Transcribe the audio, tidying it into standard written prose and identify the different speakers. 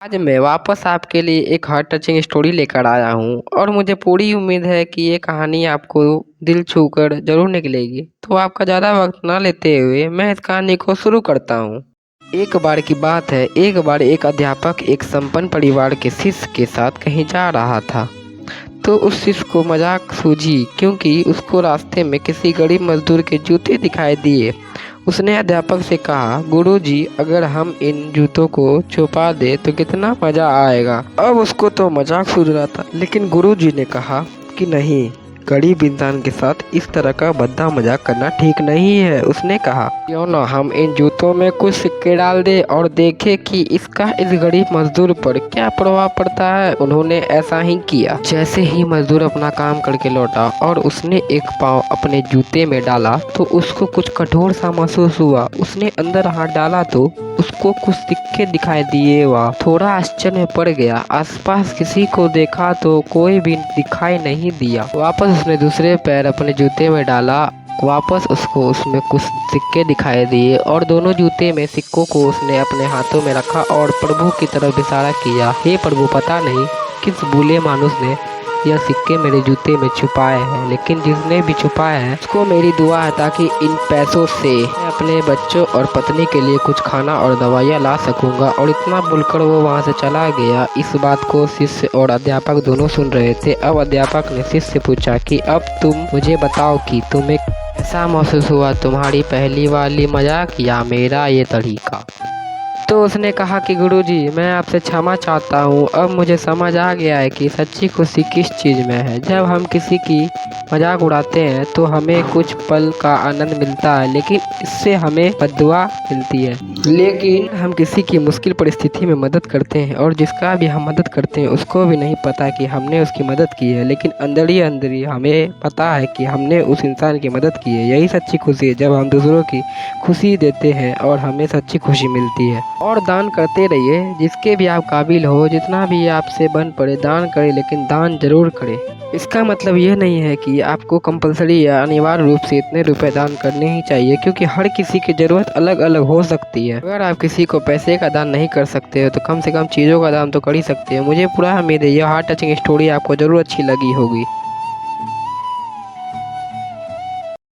Speaker 1: आज मैं वापस आपके लिए एक हार्ट टचिंग स्टोरी लेकर आया हूँ और मुझे पूरी उम्मीद है कि ये कहानी आपको दिल छूकर जरूर निकलेगी। तो आपका ज़्यादा वक्त ना लेते हुए मैं इस कहानी को शुरू करता हूँ। एक बार की बात है, एक बार एक अध्यापक एक संपन्न परिवार के शिष्य के साथ कहीं जा रहा था। तो उस शिष्य को मजाक सूझी क्योंकि उसको रास्ते में किसी गरीब मजदूर के जूते दिखाई दिए। उसने अध्यापक से कहा, गुरुजी, अगर हम इन जूतों को छुपा दे तो कितना मजा आएगा। अब उसको तो मजाक सूझ रहा था, लेकिन गुरुजी ने कहा कि नहीं, गरीब इंसान के साथ इस तरह का भद्दा मजाक करना ठीक नहीं है। उसने कहा, क्यों ना हम इन जूतों में कुछ सिक्के डाल दे और देखें कि इसका इस गरीब मजदूर पर क्या प्रभाव पड़ता है। उन्होंने ऐसा ही किया। जैसे ही मजदूर अपना काम करके लौटा और उसने एक पाँव अपने जूते में डाला तो उसको कुछ कठोर सा महसूस हुआ। उसने अंदर हाथ डाला तो उसको कुछ सिक्के दिखाई दिए। वह थोड़ा आश्चर्य में पड़ गया। आसपास किसी को देखा तो कोई भी दिखाई नहीं दिया। वापस उसने दूसरे पैर अपने जूते में डाला। वापस उसको उसमें कुछ सिक्के दिखाई दिए और दोनों जूते में सिक्कों को उसने अपने हाथों में रखा और प्रभु की तरफ इशारा किया। हे प्रभु, पता नहीं किस भूले मानुस ने यह सिक्के मेरे जूते में छुपाए हैं, लेकिन जिसने भी छुपाया है उसको मेरी दुआ है ताकि इन पैसों से मैं अपने बच्चों और पत्नी के लिए कुछ खाना और दवाइयाँ ला सकूंगा। और इतना बोलकर वो वहाँ से चला गया। इस बात को शिष्य और अध्यापक दोनों सुन रहे थे। अब अध्यापक ने शिष्य से पूछा कि अब तुम मुझे बताओ कि तुम्हें ऐसा महसूस हुआ, तुम्हारी पहली वाली मजाक या मेरा ये तरीका। तो उसने कहा कि गुरुजी, मैं आपसे क्षमा चाहता हूँ। अब मुझे समझ आ गया है कि सच्ची खुशी किस चीज़ में है। जब हम किसी की मजाक उड़ाते हैं तो हमें कुछ पल का आनंद मिलता है, लेकिन इससे हमें बद्दुआ मिलती है। लेकिन हम किसी की मुश्किल परिस्थिति में मदद करते हैं और जिसका भी हम मदद करते हैं उसको भी नहीं पता कि हमने उसकी मदद की है, लेकिन अंदर ही अंदर ही हमें पता है कि हमने उस इंसान की मदद की है। यही सच्ची खुशी है, जब हम दूसरों की खुशी देते हैं और हमें सच्ची खुशी मिलती है। और दान करते रहिए, जिसके भी आप काबिल हो, जितना भी आपसे बन पड़े दान करें, लेकिन दान जरूर करें। इसका मतलब यह नहीं है कि आपको कंपलसरी या अनिवार्य रूप से इतने रुपए दान करने ही चाहिए, क्योंकि हर किसी की ज़रूरत अलग अलग हो सकती है। अगर आप किसी को पैसे का दान नहीं कर सकते हो तो कम से कम चीज़ों का दान तो कर ही सकते हो। मुझे पूरा उम्मीद है यह हार्ट टचिंग स्टोरी आपको ज़रूर अच्छी लगी होगी।